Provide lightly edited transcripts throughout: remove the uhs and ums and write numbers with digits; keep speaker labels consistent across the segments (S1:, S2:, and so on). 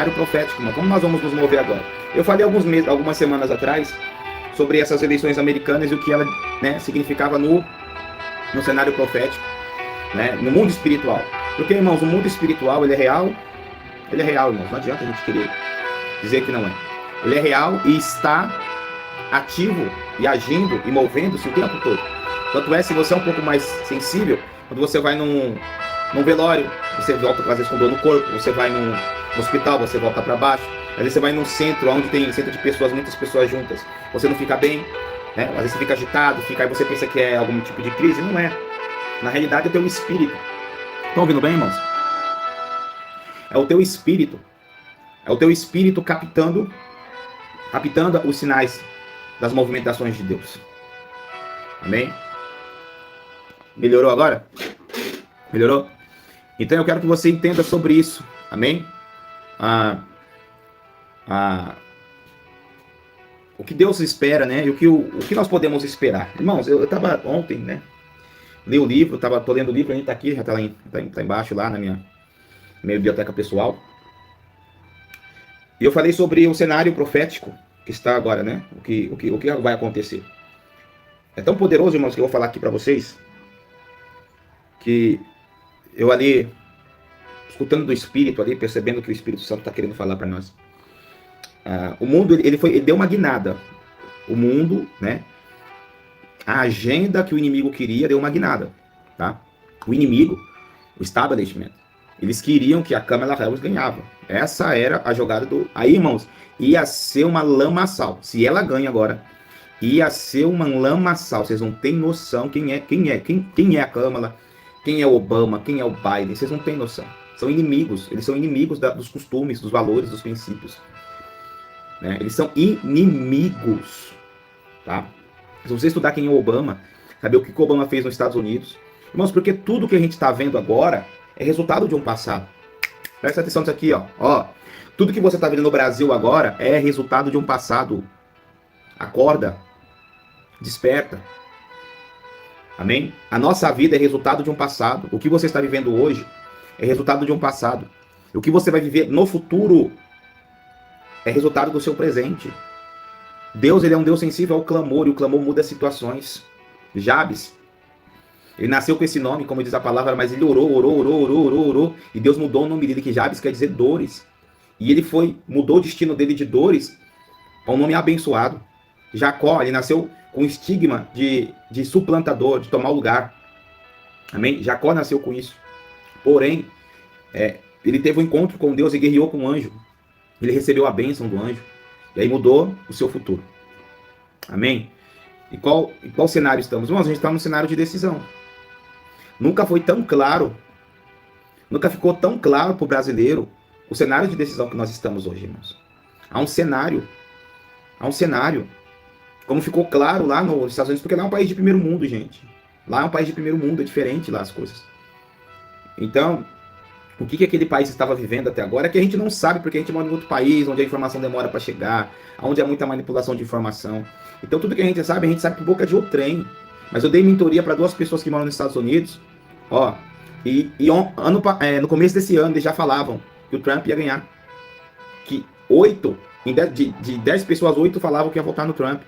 S1: cenário profético, irmão. Como nós vamos nos mover agora? Eu falei algumas semanas atrás sobre essas eleições americanas e o que ela, né, significava no cenário profético, né, no mundo espiritual. Porque, irmãos, o mundo espiritual, ele é real, irmãos. Não adianta a gente querer dizer que não é. Ele é real e está ativo e agindo e movendo-se o tempo todo. Tanto é, se você é um pouco mais sensível, quando você vai num velório, você volta às vezes com dor no corpo, você vai no hospital, você volta para baixo, às vezes você vai num centro onde tem centro de pessoas, muitas pessoas juntas, você não fica bem, né? Às vezes você fica agitado, aí você pensa que é algum tipo de crise, não é. Na realidade é o teu espírito. Estão ouvindo bem, irmãos? É o teu espírito captando os sinais das movimentações de Deus. Amém? Melhorou agora? Melhorou? Então eu quero que você entenda sobre isso. Amém? O que Deus espera, né? E o que nós podemos esperar. Irmãos, eu estava ontem, né? Li o livro, tô lendo o livro, a gente tá aqui, já tá embaixo lá na minha biblioteca pessoal. E eu falei sobre o cenário profético que está agora, né? O que vai acontecer. É tão poderoso, irmãos, que eu vou falar aqui para vocês, que eu ali, escutando do Espírito ali, percebendo que o Espírito Santo está querendo falar para nós. O mundo, ele deu uma guinada. O mundo, né? A agenda que o inimigo queria deu uma guinada, tá? O inimigo, o establishment, eles queriam que a Kamala Harris ganhava. Essa era a jogada do... Aí, irmãos, ia ser uma lamaçal. Se ela ganha agora, ia ser uma lamaçal. Vocês não têm noção quem é a Kamala, quem é o Obama, quem é o Biden. Vocês não têm noção. São inimigos. Eles são inimigos dos costumes, dos valores, dos princípios. Né? Eles são inimigos, tá? Se você estudar quem é o Obama, saber o que o Obama fez nos Estados Unidos, irmãos, porque tudo que a gente está vendo agora é resultado de um passado. Presta atenção nisso aqui, ó. Tudo que você está vendo no Brasil agora é resultado de um passado. Acorda. Desperta. Amém? A nossa vida é resultado de um passado. O que você está vivendo hoje é resultado de um passado. O que você vai viver no futuro é resultado do seu presente. Deus, ele é um Deus sensível ao clamor, e o clamor muda as situações. Jabes, ele nasceu com esse nome, como diz a palavra, mas ele orou, e Deus mudou o nome dele, que Jabes quer dizer dores. E ele mudou o destino dele de dores a um nome abençoado. Jacó, ele nasceu com estigma de suplantador, de tomar o lugar. Amém? Jacó nasceu com isso. Porém, ele teve um encontro com Deus e guerreou com um anjo. Ele recebeu a bênção do anjo. E aí mudou o seu futuro. Amém? E qual cenário estamos? Irmãos, a gente está num cenário de decisão. Nunca foi tão claro, nunca ficou tão claro para o brasileiro o cenário de decisão que nós estamos hoje, irmãos. Há um cenário. Como ficou claro lá nos Estados Unidos, porque lá é um país de primeiro mundo, gente. Lá é um país de primeiro mundo, é diferente lá as coisas. Então, o que aquele país estava vivendo até agora é que a gente não sabe, porque a gente mora em outro país, onde a informação demora para chegar, onde há muita manipulação de informação. Então tudo que a gente sabe por boca de outro trem. Mas eu dei mentoria para 2 pessoas que moram nos Estados Unidos, no começo desse ano eles já falavam que o Trump ia ganhar. Que 8, de 10 pessoas, 8 falavam que ia votar no Trump.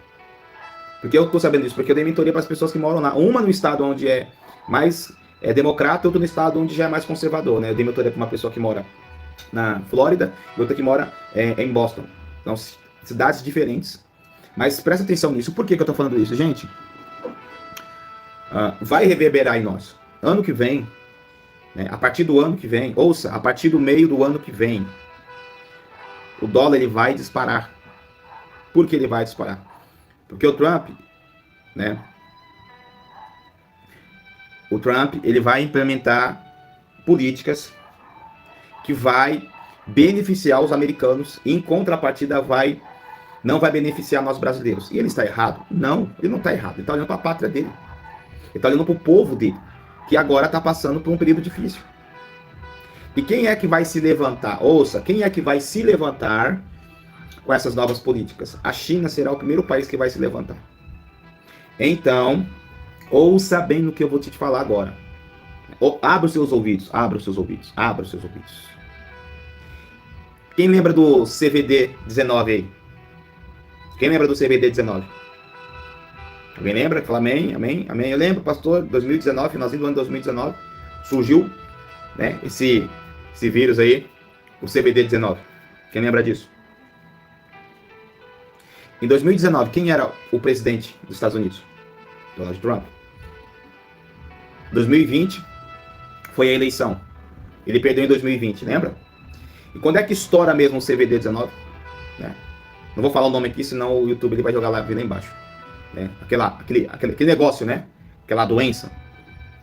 S1: Porque eu estou sabendo disso, porque eu dei mentoria para as pessoas que moram lá. Uma no estado onde é mais democrata, outro no estado onde já é mais conservador, né? Eu dei mentoria para uma pessoa que mora na Flórida e outra que mora em Boston. Então, cidades diferentes. Mas presta atenção nisso. Por que eu estou falando isso, gente? Vai reverberar em nós. Ano que vem, né? A partir do ano que vem, ouça, a partir do meio do ano que vem, o dólar ele vai disparar. Por que ele vai disparar? Porque o Trump, né? O Trump, ele vai implementar políticas que vai beneficiar os americanos e, em contrapartida, não vai beneficiar nós brasileiros. E ele está errado? Não, ele não está errado. Ele está olhando para a pátria dele. Ele está olhando para o povo dele, que agora está passando por um período difícil. E quem é que vai se levantar? Ouça, quem é que vai se levantar com essas novas políticas? A China será o primeiro país que vai se levantar. Então, ouça bem o que eu vou te falar agora. Abra os seus ouvidos, abra os seus ouvidos, abra os seus ouvidos. Quem lembra do CVD-19 aí? Quem lembra do CVD-19? Alguém lembra? Fala amém, amém, amém. Eu lembro, pastor, 2019, finalzinho do ano 2019, surgiu, né, esse vírus aí, o CVD-19. Quem lembra disso? Em 2019, quem era o presidente dos Estados Unidos? Donald Trump. 2020 foi a eleição. Ele perdeu em 2020, lembra? E quando é que estoura mesmo o CVD-19? Né? Não vou falar o nome aqui, senão o YouTube ele vai jogar lá embaixo. Né? Aquele negócio, né? Aquela doença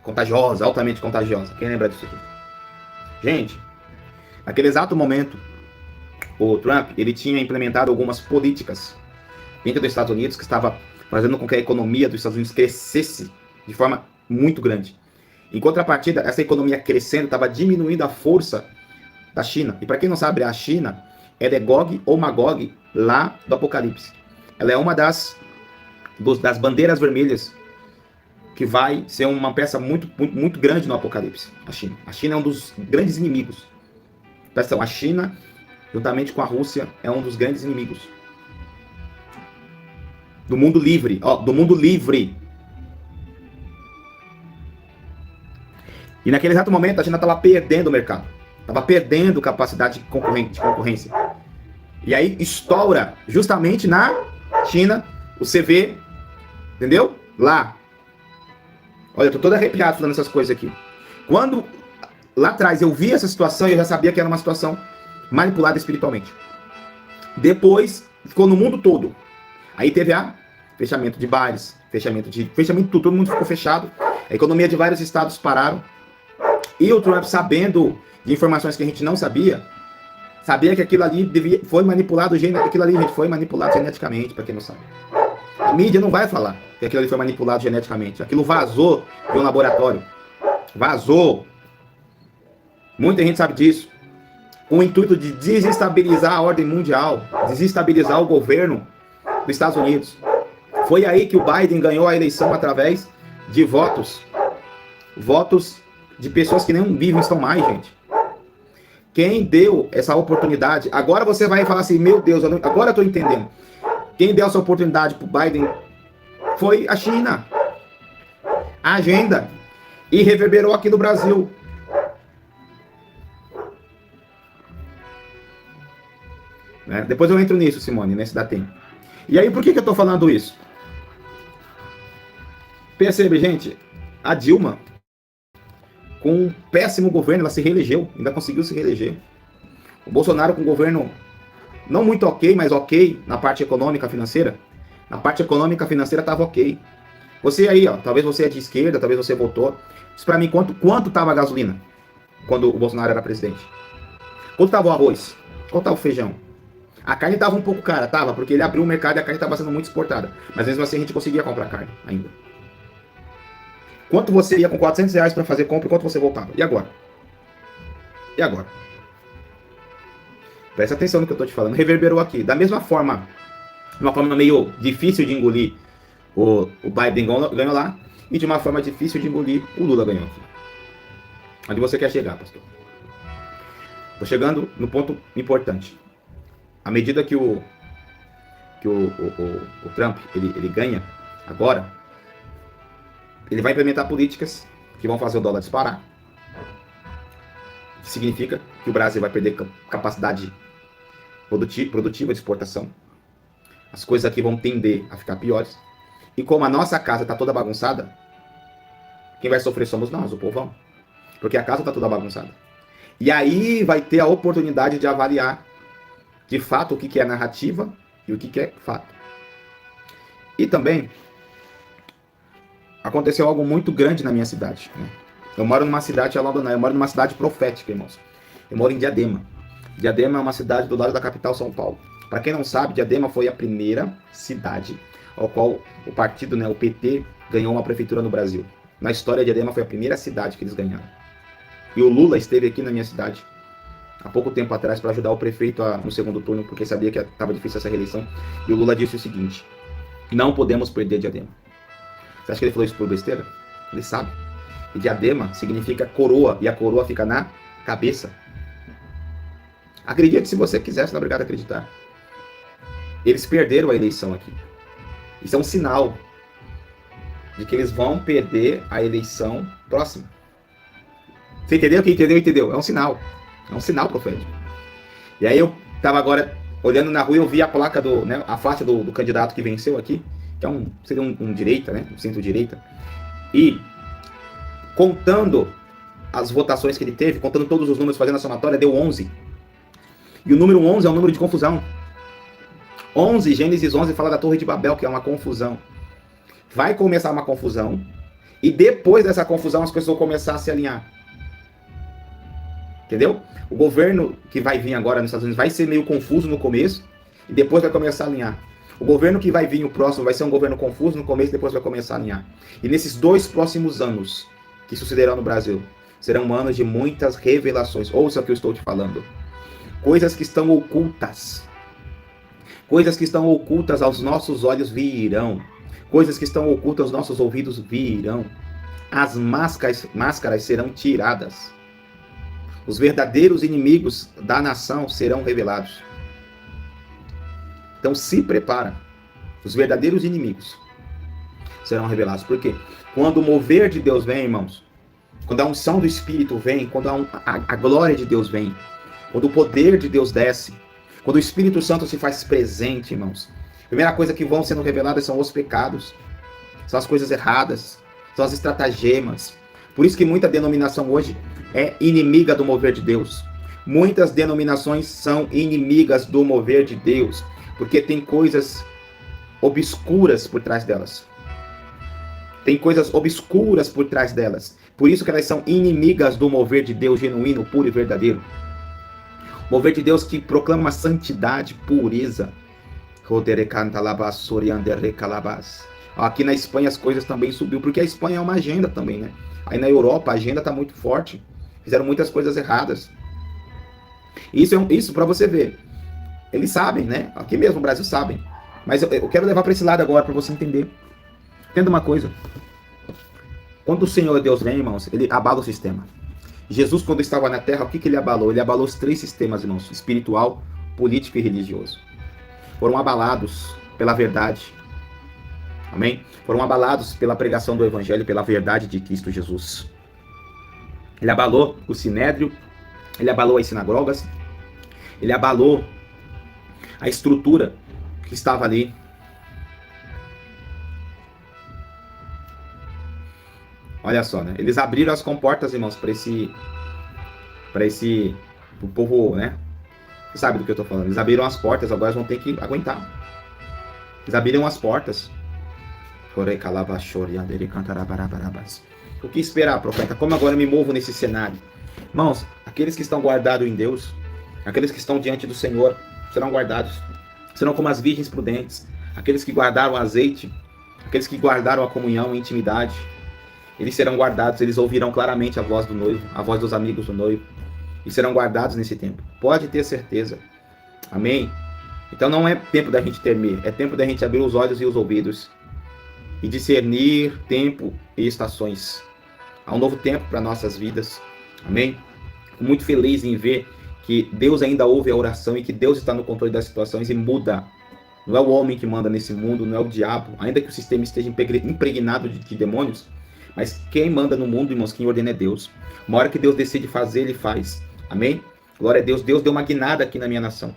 S1: contagiosa, altamente contagiosa. Quem lembra disso aqui? Gente, naquele exato momento, o Trump ele tinha implementado algumas políticas dentro dos Estados Unidos que estava fazendo com que a economia dos Estados Unidos crescesse de forma muito grande. Em contrapartida, essa economia crescendo estava diminuindo a força da China. E para quem não sabe, a China ela é Gog ou Magog lá do Apocalipse. Ela é uma das bandeiras vermelhas que vai ser uma peça muito grande no Apocalipse. A China. A China é um dos grandes inimigos. Presta atenção, a China, juntamente com a Rússia, é um dos grandes inimigos do mundo livre. Ó, do mundo livre. E naquele exato momento a China estava perdendo o mercado. Estava perdendo capacidade de concorrência. E aí estoura justamente na China o CV, entendeu? Lá. Olha, eu tô todo arrepiado falando essas coisas aqui. Quando lá atrás eu vi essa situação, eu já sabia que era uma situação manipulada espiritualmente. Depois ficou no mundo todo. Aí teve fechamento de bares, fechamento de tudo, todo mundo ficou fechado. A economia de vários estados pararam. E o Trump, sabendo de informações que a gente não sabia que aquilo ali foi manipulado geneticamente, para quem não sabe. A mídia não vai falar que aquilo ali foi manipulado geneticamente. Aquilo vazou de um laboratório. Vazou. Muita gente sabe disso. Com o intuito de desestabilizar a ordem mundial, desestabilizar o governo dos Estados Unidos. Foi aí que o Biden ganhou a eleição através de votos de pessoas que nem vivem estão mais, gente. Quem deu essa oportunidade, agora você vai falar assim, meu Deus, agora eu tô entendendo. Quem deu essa oportunidade pro Biden foi a China. A agenda. E reverberou aqui no Brasil. Né? Depois eu entro nisso, Simone, nesse dá tempo. E aí, por que eu tô falando isso? Percebe, gente, a Dilma, com um péssimo governo, ela se reelegeu, ainda conseguiu se reeleger. O Bolsonaro com um governo não muito ok, mas ok na parte econômica financeira. Na parte econômica financeira estava ok. Você aí, ó, talvez você é de esquerda, talvez você votou. Diz pra mim quanto tava a gasolina quando o Bolsonaro era presidente? Quanto tava o arroz? Quanto tava o feijão? A carne tava um pouco cara, tava, porque ele abriu o mercado e a carne tava sendo muito exportada. Mas mesmo assim a gente conseguia comprar carne ainda. Quanto você ia com R$400 para fazer compra e quanto você voltava? E agora? E agora? Presta atenção no que eu tô te falando. Reverberou aqui. Da mesma forma, de uma forma meio difícil de engolir, o Biden ganhou lá. E de uma forma difícil de engolir, o Lula ganhou aqui. Onde você quer chegar, pastor? Tô chegando no ponto importante. À medida que o Trump ele ganha agora, ele vai implementar políticas que vão fazer o dólar disparar. Que significa que o Brasil vai perder capacidade produtiva de exportação. As coisas aqui vão tender a ficar piores. E como a nossa casa está toda bagunçada, quem vai sofrer somos nós, o povão. Porque a casa está toda bagunçada. E aí vai ter a oportunidade de avaliar de fato o que é narrativa e o que é fato. E também aconteceu algo muito grande na minha cidade. Né? Eu moro numa cidade, eu moro numa cidade profética, irmãos. Eu moro em Diadema. Diadema é uma cidade do lado da capital São Paulo. Para quem não sabe, Diadema foi a primeira cidade ao qual o partido, né, o PT, ganhou uma prefeitura no Brasil. Na história, Diadema foi a primeira cidade que eles ganharam. E o Lula esteve aqui na minha cidade há pouco tempo atrás para ajudar o prefeito no segundo turno, porque sabia que estava difícil essa reeleição. E o Lula disse o seguinte: não podemos perder Diadema. Você acha que ele falou isso por besteira? Ele sabe. E Diadema significa coroa, e a coroa fica na cabeça. Acredite se você quiser, você não é obrigado a acreditar. Eles perderam a eleição aqui. Isso é um sinal de que eles vão perder a eleição próxima. Você entendeu? Quem entendeu, entendeu. É um sinal. É um sinal profético. E aí eu estava agora olhando na rua e eu vi a placa né, a faixa do candidato que venceu aqui, que seria um direita, né? Um centro-direita. E contando as votações que ele teve, contando todos os números, fazendo a somatória, deu 11. E o número 11 é um número de confusão. 11, Gênesis 11 fala da Torre de Babel, que é uma confusão. Vai começar uma confusão, e depois dessa confusão as coisas vão começar a se alinhar. Entendeu? O governo que vai vir agora nos Estados Unidos vai ser meio confuso no começo, e depois vai começar a alinhar. O governo que vai vir, o próximo, vai ser um governo confuso no começo, e depois vai começar a alinhar. E nesses 2 próximos anos que sucederão no Brasil, serão anos de muitas revelações. Ouça o que eu estou te falando. Coisas que estão ocultas. Coisas que estão ocultas aos nossos olhos virão. Coisas que estão ocultas aos nossos ouvidos virão. As máscaras serão tiradas. Os verdadeiros inimigos da nação serão revelados. Então se prepara. Os verdadeiros inimigos serão revelados. Por quê? Quando o mover de Deus vem, irmãos, quando a unção do Espírito vem, quando a glória de Deus vem, quando o poder de Deus desce, quando o Espírito Santo se faz presente, irmãos, a primeira coisa que vão sendo reveladas são os pecados, são as coisas erradas, são as estratagemas. Por isso que muita denominação hoje é inimiga do mover de Deus. Muitas denominações são inimigas do mover de Deus, porque tem coisas obscuras por trás delas. Tem coisas obscuras por trás delas. Por isso que elas são inimigas do mover de Deus genuíno, puro e verdadeiro. Mover de Deus que proclama santidade, pureza. Aqui na Espanha as coisas também subiu, porque a Espanha é uma agenda também, né? Aí na Europa a agenda está muito forte. Fizeram muitas coisas erradas. Isso para você ver. Eles sabem, né? Aqui mesmo no Brasil sabem. Mas eu quero levar para esse lado agora, para você entender. Entenda uma coisa. Quando o Senhor Deus vem, irmãos, ele abala o sistema. Jesus, quando estava na terra, o que ele abalou? Ele abalou os 3 sistemas, irmãos: espiritual, político e religioso. Foram abalados pela verdade. Amém? Foram abalados pela pregação do Evangelho, pela verdade de Cristo Jesus. Ele abalou o sinédrio, ele abalou as sinagogas, ele abalou a estrutura que estava ali. Olha só, né? Eles abriram as comportas, irmãos, para o povo, né? Você sabe do que eu estou falando. Eles abriram as portas, agora eles vão ter que aguentar. Eles abriram as portas. O que esperar, profeta? Como agora eu me movo nesse cenário? Irmãos, aqueles que estão guardados em Deus, aqueles que estão diante do Senhor, serão guardados. Serão como as virgens prudentes. Aqueles que guardaram o azeite, aqueles que guardaram a comunhão, a intimidade, eles serão guardados, eles ouvirão claramente a voz do noivo, a voz dos amigos do noivo, e serão guardados nesse tempo. Pode ter certeza. Amém? Então não é tempo da gente temer, é tempo da gente abrir os olhos e os ouvidos e discernir tempo e estações. Há um novo tempo para nossas vidas. Amém? Fico muito feliz em ver que Deus ainda ouve a oração e que Deus está no controle das situações e muda. Não é o homem que manda nesse mundo, não é o diabo, ainda que o sistema esteja impregnado de demônios. Mas quem manda no mundo, irmãos, quem ordena é Deus. Uma hora que Deus decide fazer, Ele faz. Amém? Glória a Deus. Deus deu uma guinada aqui na minha nação.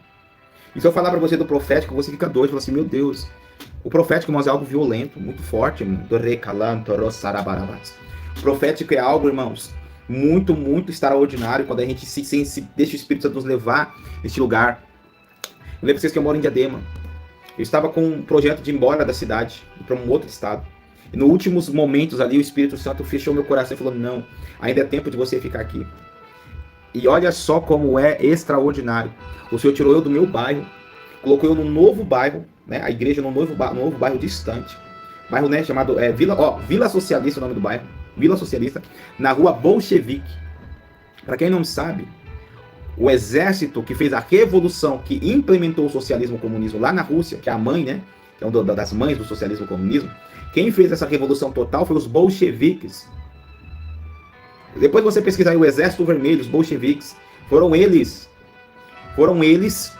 S1: E se eu falar para você do profético, você fica doido. Fala assim, meu Deus. O profético, irmãos, é algo violento, muito forte. O profético é algo, irmãos, muito, muito extraordinário. Quando a gente se deixa o Espírito Santo nos levar neste lugar. Eu lembro vocês que eu moro em Diadema. Eu estava com um projeto de ir embora da cidade, para um outro estado. E nos últimos momentos ali, o Espírito Santo fechou meu coração e falou, não, ainda é tempo de você ficar aqui. E olha só como é extraordinário. O Senhor tirou eu do meu bairro, colocou eu num novo bairro, né, a igreja num novo bairro distante. Bairro, né, chamado Vila Socialista, o nome do bairro. Vila Socialista, na rua Bolchevique. Para quem não sabe, o exército que fez a revolução, que implementou o socialismo e o comunismo lá na Rússia, que é a mãe, né, que é uma das mães do socialismo e do comunismo, quem fez essa revolução total foi os bolcheviques. Depois você pesquisar aí o Exército Vermelho, os bolcheviques, foram eles Foram eles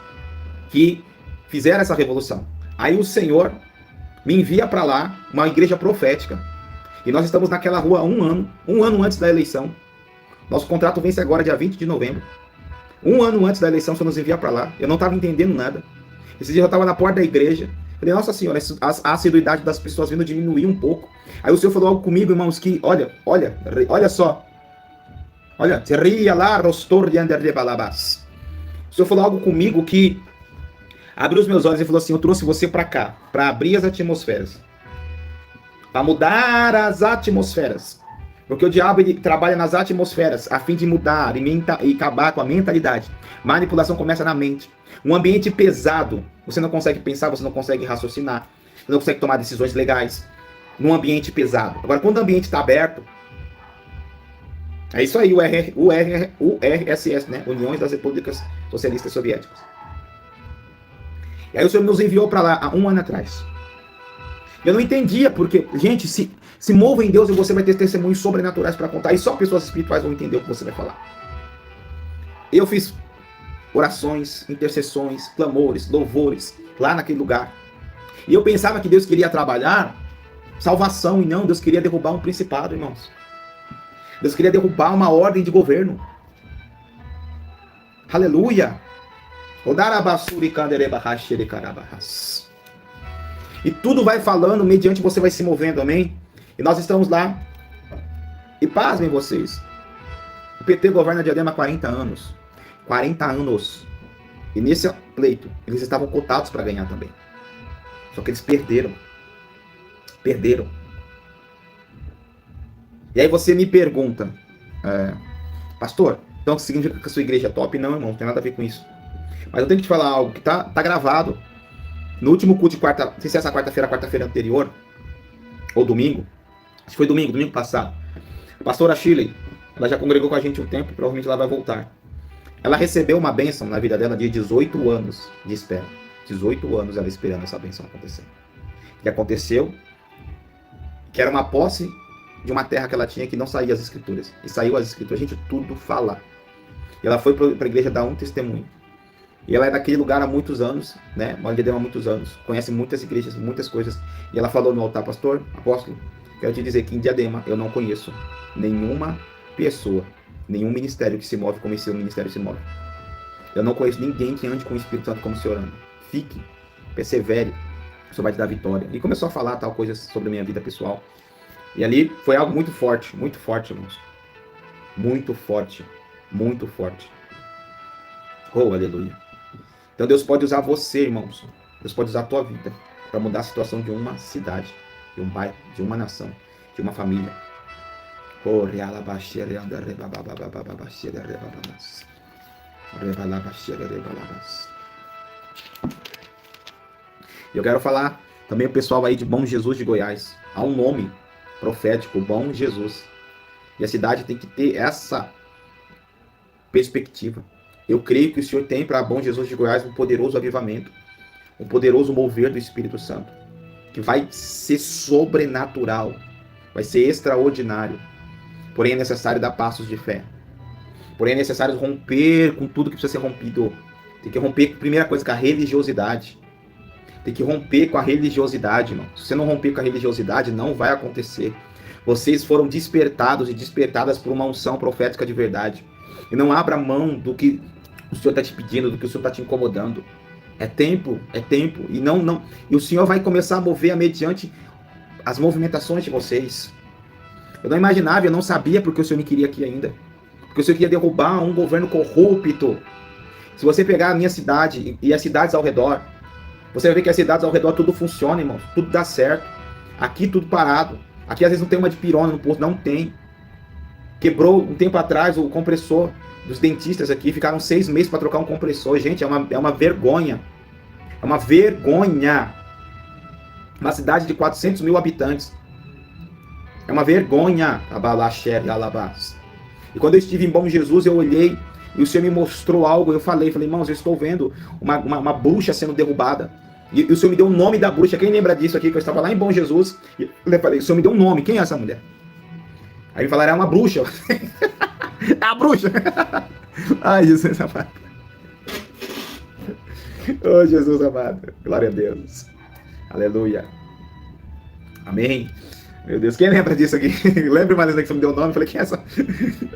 S1: que fizeram essa revolução. Aí o Senhor me envia para lá uma igreja profética. E nós estamos naquela rua há um ano antes da eleição. Nosso contrato vence agora dia 20 de novembro. Um ano antes da eleição, o Senhor nos envia para lá. Eu não estava entendendo nada. Esse dia eu estava na porta da igreja. Falei, nossa senhora, a assiduidade das pessoas vindo diminuir um pouco. Aí o Senhor falou algo comigo, irmãos, que, olha só. Olha, ria lá, rostor de balabás. O Senhor falou algo comigo que abriu os meus olhos e falou assim, eu trouxe você para cá, para abrir as atmosferas. Para mudar as atmosferas. Porque o diabo ele trabalha nas atmosferas a fim de mudar e acabar com a mentalidade. Manipulação começa na mente. Um ambiente pesado, você não consegue pensar, você não consegue raciocinar, você não consegue tomar decisões legais. Num ambiente pesado. Agora, quando o ambiente está aberto, é isso aí, o RSS, né? Uniões das Repúblicas Socialistas Soviéticas. E aí o Senhor nos enviou para lá há um ano atrás. Eu não entendia, porque, gente, se mova em Deus e você vai ter testemunhos sobrenaturais para contar. E só pessoas espirituais vão entender o que você vai falar. Eu fiz orações, intercessões, clamores, louvores lá naquele lugar. E eu pensava que Deus queria trabalhar salvação e não, Deus queria derrubar um principado, irmãos. Deus queria derrubar uma ordem de governo. Aleluia! E tudo vai falando, mediante você vai se movendo, amém? E nós estamos lá. E pasmem vocês. O PT governa Diadema há 40 anos. 40 anos. E nesse pleito, eles estavam cotados para ganhar também. Só que eles perderam. Perderam. E aí você me pergunta, pastor, então significa que a sua igreja é top? Não, irmão, não tem nada a ver com isso. Mas eu tenho que te falar algo que tá gravado. No último culto de quarta, não sei se é essa quarta-feira anterior, ou domingo, acho que foi domingo passado, a pastora Shirley, ela já congregou com a gente um tempo, provavelmente ela vai voltar. Ela recebeu uma bênção na vida dela de 18 anos de espera. 18 anos ela esperando essa bênção acontecer. O que aconteceu? Que era uma posse de uma terra que ela tinha que não saía as escrituras. E saiu as escrituras, a gente tudo fala. E ela foi para a igreja dar um testemunho. E ela é daquele lugar há muitos anos, né? Mora em Diadema há muitos anos. Conhece muitas igrejas, muitas coisas. E ela falou no altar, pastor, apóstolo, quero te dizer que em Diadema eu não conheço nenhuma pessoa, nenhum ministério que se move como esse ministério se move. Eu não conheço ninguém que ande com o Espírito Santo como o Senhor anda. Fique, persevere, o Senhor vai te dar vitória. E começou a falar tal coisa sobre a minha vida pessoal. E ali foi algo muito forte, irmãos. Muito forte, muito forte. Oh, aleluia. Então Deus pode usar você, irmãos. Deus pode usar a tua vida para mudar a situação de uma cidade, de um bairro, de uma nação, de uma família. Eu quero falar também o pessoal aí de Bom Jesus de Goiás. Há um nome profético, Bom Jesus. E a cidade tem que ter essa perspectiva. Eu creio que o Senhor tem para Bom Jesus de Goiás um poderoso avivamento, um poderoso mover do Espírito Santo, que vai ser sobrenatural, vai ser extraordinário. Porém é necessário dar passos de fé. Porém é necessário romper com tudo que precisa ser rompido. Tem que romper, primeira coisa, com a religiosidade. Tem que romper com a religiosidade, irmão. Se você não romper com a religiosidade, não vai acontecer. Vocês foram despertados e despertadas por uma unção profética de verdade. E não abra mão do que o Senhor está te pedindo, do que o Senhor está te incomodando. É tempo. E e o Senhor vai começar a mover mediante as movimentações de vocês. Eu não imaginava, eu não sabia porque o Senhor me queria aqui ainda. Porque o Senhor queria derrubar um governo corrupto. Se você pegar a minha cidade e as cidades ao redor, você vai ver que as cidades ao redor tudo funciona, irmãos. Tudo dá certo. Aqui tudo parado. Aqui às vezes não tem uma de pirona no posto, não tem. Quebrou um tempo atrás o compressor dos dentistas aqui, ficaram 6 meses para trocar um compressor. Gente, é uma vergonha. É uma vergonha. Uma cidade de 400 mil habitantes. É uma vergonha. E quando eu estive em Bom Jesus, eu olhei e o Senhor me mostrou algo. Eu falei, irmãos, eu estou vendo uma bruxa sendo derrubada. E o Senhor me deu o nome da bruxa. Quem lembra disso aqui? Que eu estava lá em Bom Jesus. E eu falei, o Senhor me deu um nome. Quem é essa mulher? Aí me falaram, é uma bruxa. É a bruxa. Ai, Jesus. Oh, Jesus amado. Glória a Deus. Aleluia. Amém. Meu Deus, quem lembra disso aqui? Lembra mais que você me deu o nome? Eu falei, quem é essa?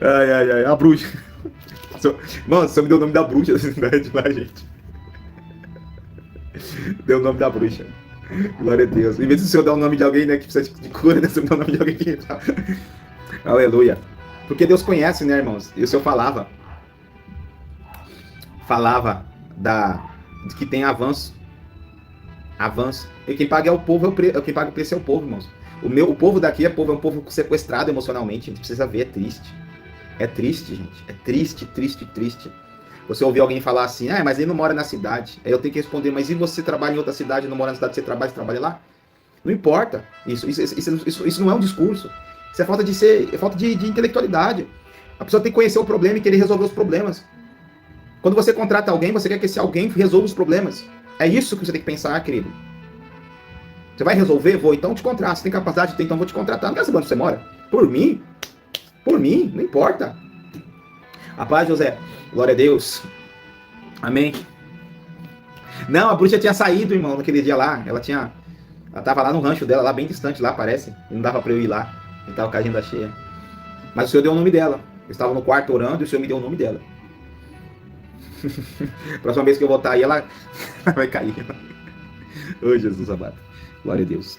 S1: Ai, ai, ai, a bruxa. Mano, você me deu o nome da bruxa da cidade lá, gente. Deu o nome da bruxa. Glória a Deus. Em vez de o senhor dar o nome de alguém, né, que precisa de cura, né, você me dá o nome de alguém que... Aleluia. Porque Deus conhece, né, irmãos? E o senhor falava de que tem avanço. E quem paga é o povo, quem paga o preço é o povo, irmãos. O povo daqui é um povo sequestrado emocionalmente. A gente precisa ver, é triste. É triste, gente. É triste, triste, triste. Você ouvir alguém falar assim, mas ele não mora na cidade. Aí eu tenho que responder, mas e você trabalha em outra cidade, não mora na cidade, você trabalha lá? Não importa. Isso não é um discurso. Isso é falta de intelectualidade. A pessoa tem que conhecer o problema e querer resolver os problemas. Quando você contrata alguém, você quer que esse alguém resolva os problemas. É isso que você tem que pensar, querido. Você vai resolver? Vou, então te contrato. Você tem capacidade? Então vou te contratar. Não quer saber onde você mora? Por mim, não importa. A paz, José. Glória a Deus. Amém. Não, a bruxa tinha saído, irmão, naquele dia lá. Ela tava lá no rancho dela, lá bem distante, lá parece. E não dava pra eu ir lá. E tava com a agenda cheia. Mas o Senhor deu o nome dela. Eu estava no quarto orando e o Senhor me deu o nome dela. Próxima vez que eu voltar aí, ela vai cair. Ô, Jesus amado. Glória a Deus.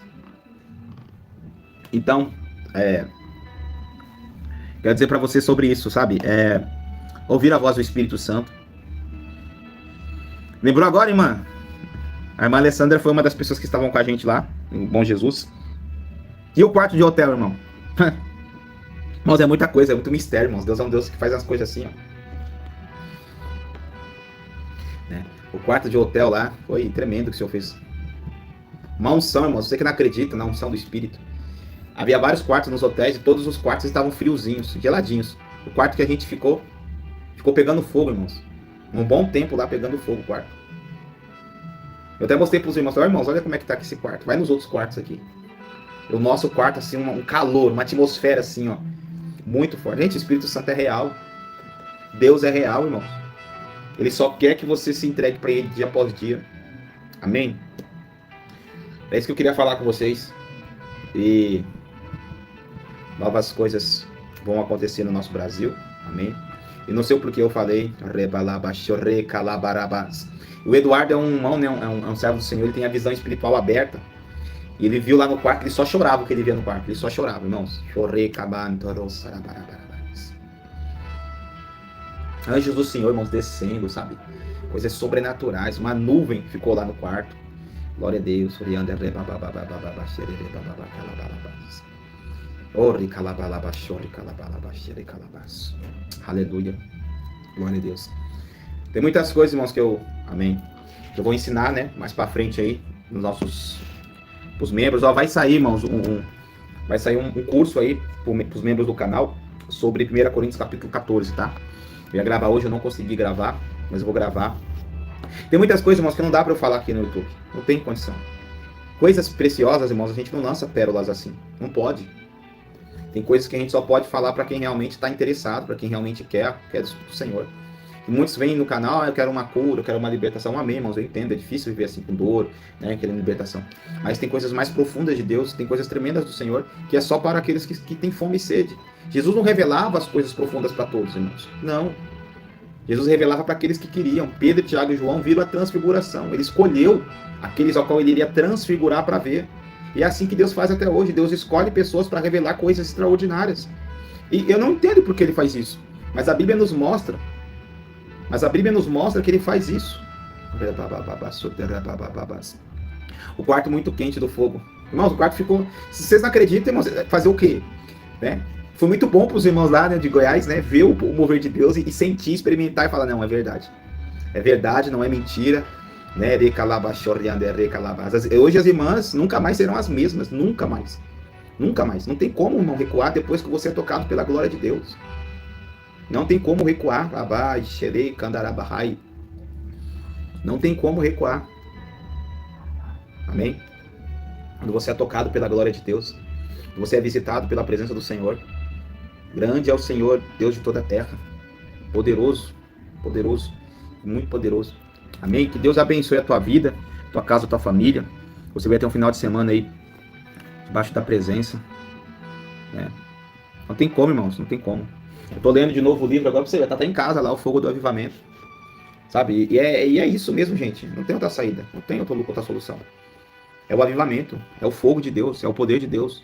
S1: Então, quero dizer pra você sobre isso, sabe? Ouvir a voz do Espírito Santo. Lembrou agora, irmã? A irmã Alessandra foi uma das pessoas que estavam com a gente lá, no Bom Jesus. E o quarto de hotel, irmão? Irmãos, é muita coisa, é muito mistério, irmãos. Deus é um Deus que faz as coisas assim, ó. O quarto de hotel lá foi tremendo o que o Senhor fez. Uma unção, irmãos. Você que não acredita na unção do Espírito. Havia vários quartos nos hotéis e todos os quartos estavam friozinhos, geladinhos. O quarto que a gente ficou pegando fogo, irmãos. Um bom tempo lá pegando fogo o quarto. Eu até mostrei para os irmãos. Irmãos, olha como é que tá aqui esse quarto. Vai nos outros quartos aqui. O nosso quarto, assim, um calor, uma atmosfera assim, ó. Muito forte. Gente, o Espírito Santo é real. Deus é real, irmãos. Ele só quer que você se entregue para Ele dia após dia. Amém? É isso que eu queria falar com vocês. E novas coisas vão acontecer no nosso Brasil. Amém? E não sei o porquê eu falei. O Eduardo é um servo do Senhor. Ele tem a visão espiritual aberta. E ele viu lá no quarto. Ele só chorava o que ele via no quarto. Ele só chorava, irmãos. Anjos do Senhor, irmãos, descendo, sabe? Coisas sobrenaturais. Uma nuvem ficou lá no quarto. Glória a Deus. Aleluia. Glória a Deus. Tem muitas coisas, irmãos, que eu vou ensinar, né? Mais pra frente aí, nos nossos pros membros. Ó, vai sair, irmãos, vai sair um curso aí pros membros do canal sobre 1 Coríntios capítulo 14, tá? Eu ia gravar hoje, eu não consegui gravar, mas eu vou gravar. Tem muitas coisas, irmãos, que não dá pra eu falar aqui no YouTube. Não tem condição. Coisas preciosas, irmãos, a gente não lança pérolas assim. Não pode. Tem coisas que a gente só pode falar para quem realmente está interessado, para quem realmente quer do Senhor. E muitos vêm no canal, eu quero uma cura, eu quero uma libertação. Amém, irmãos, eu entendo, é difícil viver assim com dor, né, querendo libertação. Mas tem coisas mais profundas de Deus, tem coisas tremendas do Senhor, que é só para aqueles que têm fome e sede. Jesus não revelava as coisas profundas para todos, irmãos. Não. Jesus revelava para aqueles que queriam. Pedro, Tiago e João viram a transfiguração. Ele escolheu aqueles ao qual ele iria transfigurar para ver. E é assim que Deus faz até hoje. Deus escolhe pessoas para revelar coisas extraordinárias. E eu não entendo por que ele faz isso. Mas a Bíblia nos mostra. Que ele faz isso. O quarto muito quente do fogo. Irmãos, o quarto ficou... Se vocês não acreditam, irmãos, fazer o quê? Né? Foi muito bom para os irmãos lá, né, de Goiás, né, ver o mover de Deus e sentir, experimentar e falar, não, é verdade. É verdade, não é mentira. Né? Hoje as irmãs nunca mais serão as mesmas, nunca mais. Nunca mais. Não tem como, irmão, recuar depois que você é tocado pela glória de Deus. Não tem como recuar. Não tem como recuar. Amém? Quando você é tocado pela glória de Deus, você é visitado pela presença do Senhor. Grande é o Senhor, Deus de toda a terra. Poderoso, poderoso, muito poderoso. Amém? Que Deus abençoe a tua vida, tua casa, tua família. Você vai ter um final de semana aí, debaixo da presença. Né? Não tem como, irmãos, não tem como. Eu tô lendo de novo o livro agora pra você ver, tá em casa lá, O Fogo do Avivamento. Sabe? E é isso mesmo, gente. Não tem outra saída, não tem outra solução. É o avivamento, é o fogo de Deus, é o poder de Deus.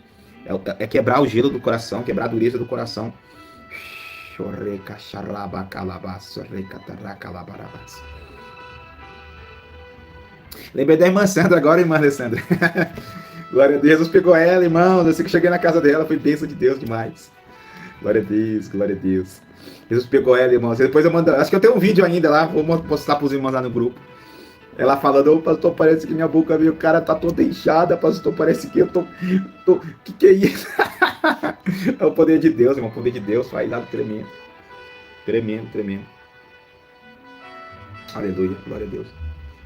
S1: É quebrar o gelo do coração, quebrar a dureza do coração. Lembrei da irmã Sandra agora, irmã Alessandra. Glória a Deus, Jesus pegou ela, irmãos. Eu sei que cheguei na casa dela, foi bênção de Deus demais. Glória a Deus, glória a Deus. Jesus pegou ela, irmãos. Depois eu mando, acho que eu tenho um vídeo ainda lá, vou postar para os irmãos lá no grupo. Ela falando, ô pastor, parece que minha boca, meu cara tá toda inchada, pastor, parece que eu tô que é isso? É o poder de Deus, irmão, o poder de Deus faz nada tremendo. Tremendo, tremendo. Aleluia, glória a Deus.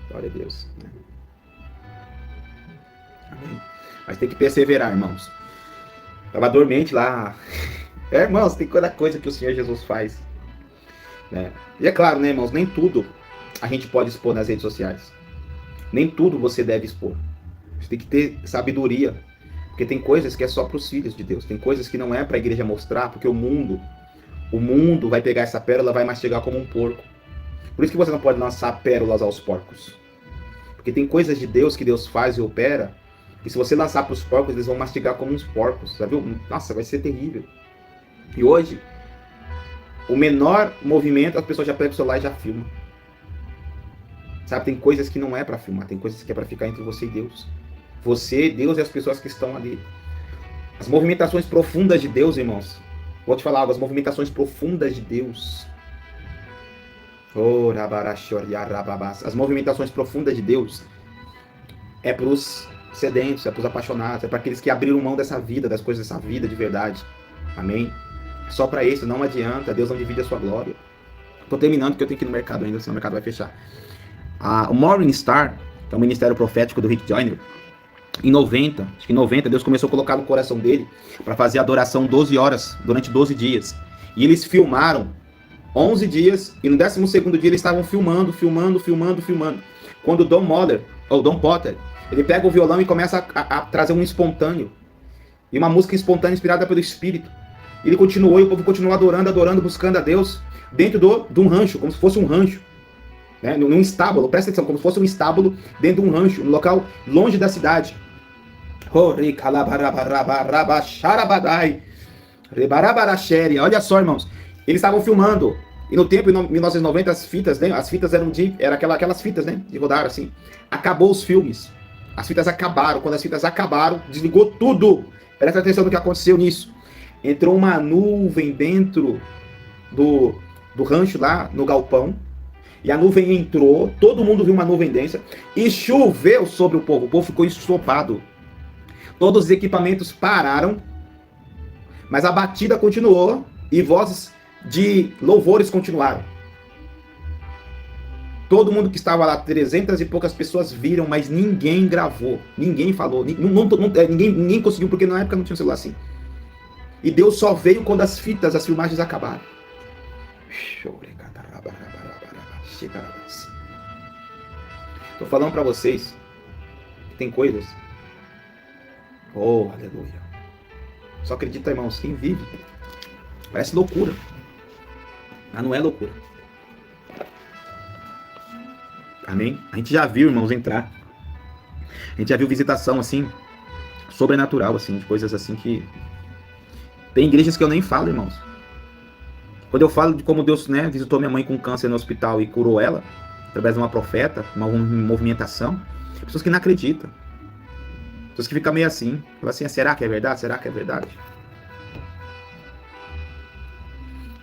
S1: Glória a Deus. Amém. Mas tem que perseverar, irmãos. Tava dormente lá. Irmãos, tem cada coisa que o Senhor Jesus faz. Né? E é claro, né, irmãos, nem tudo a gente pode expor nas redes sociais. Nem tudo você deve expor. Você tem que ter sabedoria. Porque tem coisas que é só para os filhos de Deus. Tem coisas que não é para a igreja mostrar, porque o mundo vai pegar essa pérola e vai mastigar como um porco. Por isso que você não pode lançar pérolas aos porcos. Porque tem coisas de Deus que Deus faz e opera, e se você lançar para os porcos, eles vão mastigar como uns porcos. Sabe? Nossa, vai ser terrível. E hoje, o menor movimento, as pessoas já pegam o celular e já filmam. Sabe, tem coisas que não é para filmar, tem coisas que é para ficar entre você e Deus. Você, Deus e as pessoas que estão ali. As movimentações profundas de Deus, irmãos. Vou te falar algo, as movimentações profundas de Deus. As movimentações profundas de Deus é para os sedentos, é para os apaixonados, é para aqueles que abriram mão dessa vida, das coisas dessa vida de verdade. Amém? Só para isso, não adianta, Deus não divide a sua glória. Estou terminando porque eu tenho que ir no mercado ainda, senão o mercado vai fechar. O Morning Star, que é um ministério profético do Rick Joyner, em 90, Deus começou a colocar no coração dele para fazer adoração 12 horas, durante 12 dias. E eles filmaram 11 dias, e no 12º dia eles estavam filmando. Quando o Don Potter, ele pega o violão e começa a trazer um espontâneo. E uma música espontânea inspirada pelo Espírito. Ele continuou, e o povo continuou adorando, buscando a Deus, dentro de um rancho, como se fosse um rancho. Né? Num estábulo, presta atenção, como se fosse um estábulo dentro de um rancho, um local longe da cidade. Olha só, irmãos, eles estavam filmando, e no tempo, em 1990, as fitas eram aquelas fitas, né, de rodar assim. Acabou os filmes, as fitas acabaram. Quando as fitas acabaram, desligou tudo. Presta atenção no que aconteceu nisso. Entrou uma nuvem dentro do rancho lá, no galpão. E a nuvem entrou, todo mundo viu uma nuvem densa, e choveu sobre o povo ficou ensopado. Todos os equipamentos pararam, mas a batida continuou, e vozes de louvores continuaram. Todo mundo que estava lá, 300 e poucas pessoas viram, mas ninguém gravou, ninguém falou, ninguém conseguiu, porque na época não tinha um celular assim. E Deus só veio quando as filmagens acabaram. Estou falando para vocês que tem coisas. Oh, aleluia. Só acredita, irmãos, quem vive. Parece loucura. Mas não é loucura. Amém? A gente já viu, irmãos, entrar. A gente já viu visitação, assim, sobrenatural, assim, de coisas assim que... Tem igrejas que eu nem falo, irmãos. Quando eu falo de como Deus, né, visitou minha mãe com câncer no hospital e curou ela, através de uma profeta, uma movimentação, pessoas que não acreditam. Pessoas que ficam meio assim. Falam assim, será que é verdade? Será que é verdade?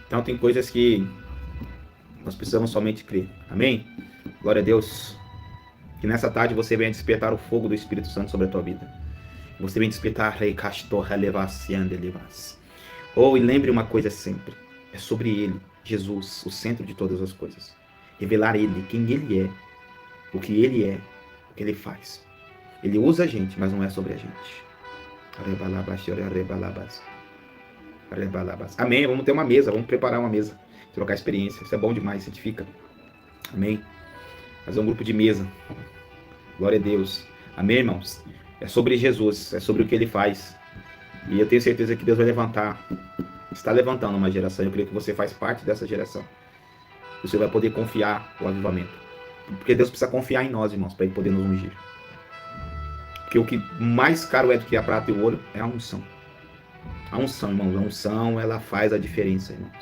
S1: Então tem coisas que nós precisamos somente crer. Amém? Glória a Deus. Que nessa tarde você venha despertar o fogo do Espírito Santo sobre a tua vida. Você venha despertar Rei Castor Relevasian Delevas. Oh, e lembre uma coisa sempre. É sobre Ele, Jesus, o centro de todas as coisas. Revelar Ele, quem Ele é, o que Ele faz. Ele usa a gente, mas não é sobre a gente. Amém, vamos ter uma mesa, vamos preparar uma mesa. Trocar experiência, isso é bom demais, santifica. Amém. fazer um grupo de mesa. Glória a Deus. Amém, irmãos? É sobre Jesus, é sobre o que ele faz. E eu tenho certeza que Deus vai levantar, está levantando uma geração. Eu creio que você faz parte dessa geração. Você vai poder confiar no avivamento. Porque Deus precisa confiar em nós, irmãos, para ele poder nos ungir. Porque o que mais caro é do que a prata e o ouro é a unção. A unção, irmãos, a unção, ela faz a diferença, irmãos.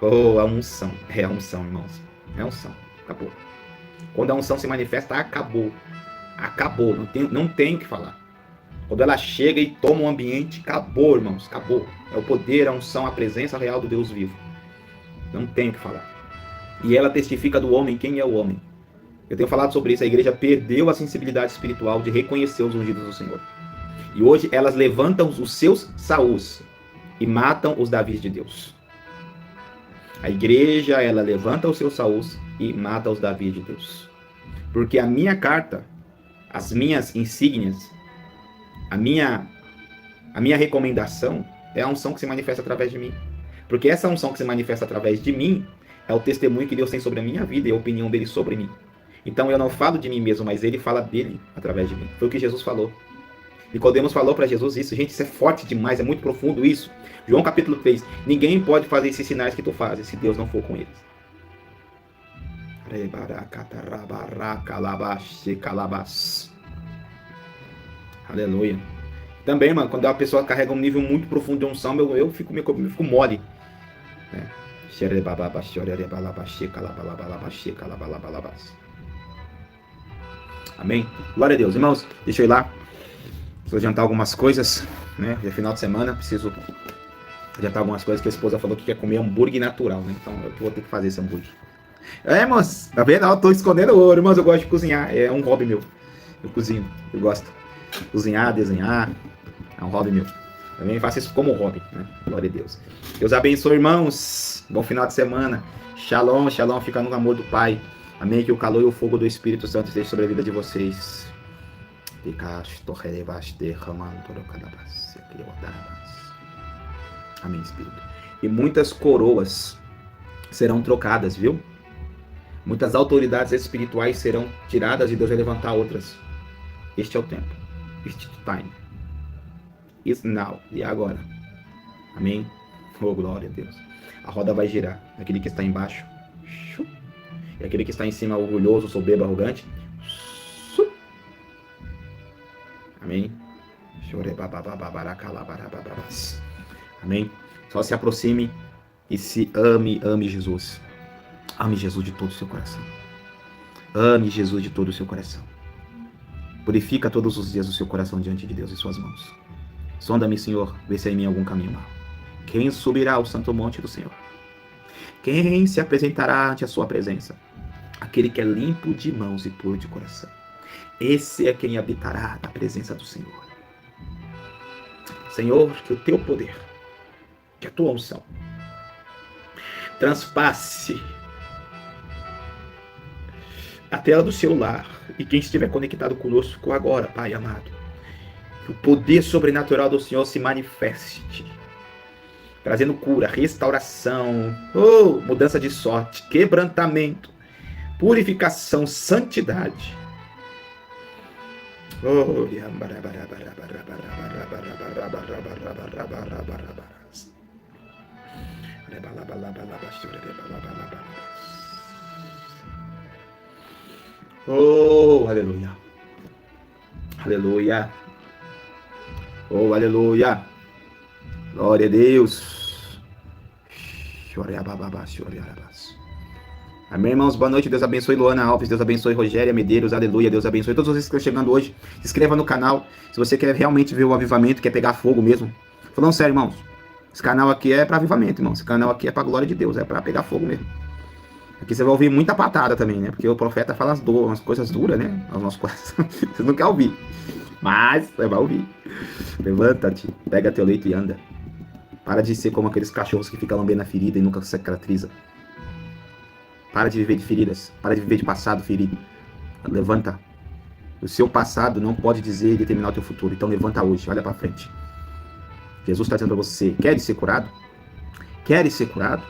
S1: Oh, a unção. É a unção, irmãos. É a unção. Acabou. Quando a unção se manifesta, acabou. Acabou. Não tem o que falar. Quando ela chega e toma o ambiente, acabou, irmãos. Acabou. É o poder, a unção, a presença real do Deus vivo. Não tem o que falar. E ela testifica do homem quem é o homem. Eu tenho falado sobre isso. A igreja perdeu a sensibilidade espiritual de reconhecer os ungidos do Senhor. E hoje elas levantam os seus Saús e matam os Davis de Deus. A igreja, ela levanta os seus Saús e mata os Davis de Deus. Porque a minha carta, as minhas insígnias, a minha recomendação é a unção que se manifesta através de mim. Porque essa unção que se manifesta através de mim é o testemunho que Deus tem sobre a minha vida e a opinião dele sobre mim. Então eu não falo de mim mesmo, mas ele fala dele através de mim. Foi o que Jesus falou. Nicodemos falou para Jesus isso. Gente, isso é forte demais, é muito profundo isso. João capítulo 3. Ninguém pode fazer esses sinais que tu fazes se Deus não for com eles. Aleluia. Também, mano, quando a pessoa carrega um nível muito profundo de unção, eu fico mole. Amém? Glória a Deus. Irmãos, deixa eu ir lá. Preciso adiantar algumas coisas, né? Já é final de semana, preciso adiantar algumas coisas que a esposa falou que quer comer hambúrguer natural, né? Então eu vou ter que fazer esse hambúrguer. Irmãos, tá vendo? Eu tô escondendo o ouro, irmãos, eu gosto de cozinhar, é um hobby meu. Eu cozinho, eu gosto de cozinhar, desenhar, é um hobby meu. Também faço isso como hobby, né? Glória a Deus. Deus abençoe, irmãos. Bom final de semana. Shalom, shalom, fica no amor do Pai. Amém, que o calor e o fogo do Espírito Santo esteja sobre a vida de vocês. Amém, Espírito. E muitas coroas serão trocadas, viu? Muitas autoridades espirituais serão tiradas e Deus vai levantar outras. Este é o tempo. Este time. Is now. E agora. Amém? Oh, glória a Deus. A roda vai girar. Aquele que está embaixo. E aquele que está em cima, orgulhoso, soberbo, arrogante. Amém? Amém? Só se aproxime e se ame Jesus. Ame Jesus de todo o seu coração. Ame Jesus de todo o seu coração. Purifica todos os dias o seu coração diante de Deus e suas mãos. Sonda-me, Senhor, vê se há em mim algum caminho mau. Quem subirá ao santo monte do Senhor? Quem se apresentará ante a sua presença? Aquele que é limpo de mãos e puro de coração. Esse é quem habitará na presença do Senhor. Senhor, que o teu poder, que a tua unção, transpasse a tela do celular e quem estiver conectado conosco agora, Pai amado. Que o poder sobrenatural do Senhor se manifeste, trazendo cura, restauração, mudança de sorte, quebrantamento, purificação, santidade. Oh, aleluia. Aleluia. Oh, aleluia. Glória a Deus. Amém, irmãos? Boa noite. Deus abençoe Luana Alves. Deus abençoe Rogéria Medeiros. Aleluia. Deus abençoe todos vocês que estão chegando hoje. Se inscreva no canal. Se você quer realmente ver o avivamento, quer pegar fogo mesmo. Falando sério, irmãos. Esse canal aqui é para avivamento, irmão. Esse canal aqui é para glória de Deus. É para pegar fogo mesmo. Aqui você vai ouvir muita patada também, né? Porque o profeta fala umas coisas duras, né? Aos nossos corações. Você não quer ouvir. Mas você vai ouvir. Levanta-te. Pega teu leito e anda. Para de ser como aqueles cachorros que ficam lambendo a ferida e nunca se cicatriza. Para de viver de feridas. Para de viver de passado ferido. Levanta. O seu passado não pode dizer e determinar o teu futuro. Então levanta hoje. Olha para frente. Jesus está dizendo para você. Queres ser curado? Queres ser curado?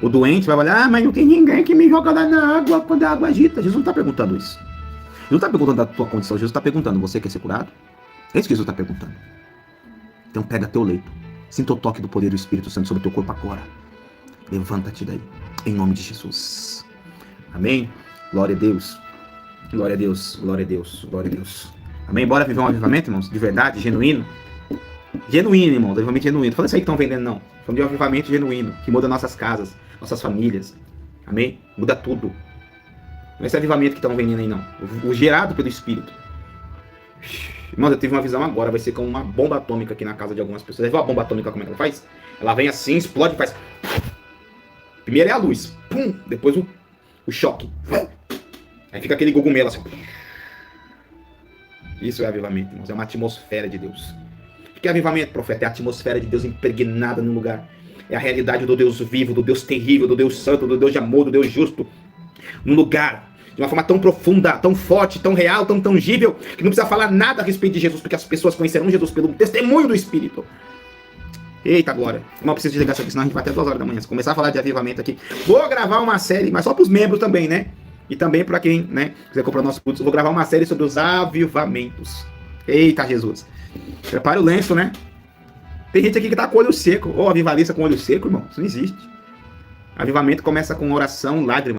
S1: O doente vai olhar, mas não tem ninguém que me joga lá na água quando a água agita. Jesus não está perguntando isso. Jesus não está perguntando da tua condição, Jesus está perguntando, você quer ser curado? É isso que Jesus está perguntando. Então pega teu leito, sinta o toque do poder do Espírito Santo sobre o teu corpo agora. Levanta-te daí, em nome de Jesus. Amém? Glória a Deus. Glória a Deus, glória a Deus, glória a Deus. Amém? Bora viver um avivamento, irmãos? De verdade, genuíno. Genuíno, irmãos, avivamento genuíno. Não fala isso aí que estão vendendo, não. Falando de um avivamento genuíno, que muda nossas casas, nossas famílias. Amém? Muda tudo. Não é esse avivamento que estão vendendo aí, não. O gerado pelo Espírito. Irmãos, eu tive uma visão agora, vai ser como uma bomba atômica aqui na casa de algumas pessoas. Você viu a bomba atômica como é que ela faz? Ela vem assim, explode e faz... Primeiro é a luz, pum, depois o choque. Aí fica aquele cogumelo assim. Isso é avivamento, irmãos, é uma atmosfera de Deus. O que é avivamento, profeta? É a atmosfera de Deus impregnada no lugar. É a realidade do Deus vivo, do Deus terrível, do Deus santo, do Deus de amor, do Deus justo. No lugar, de uma forma tão profunda, tão forte, tão real, tão tangível, que não precisa falar nada a respeito de Jesus, porque as pessoas conhecerão Jesus pelo testemunho do Espírito. Eita glória. Não preciso desligar isso aqui, senão a gente vai até 2 horas da manhã. Se começar a falar de avivamento aqui, vou gravar uma série, mas só para os membros também, né? E também para quem, né, quiser comprar nosso curso, vou gravar uma série sobre os avivamentos. Eita Jesus. Prepare o lenço, né? Tem gente aqui que tá com o olho seco. Ou avivalista com o olho seco, irmão. Isso não existe. Avivamento começa com oração, lágrima.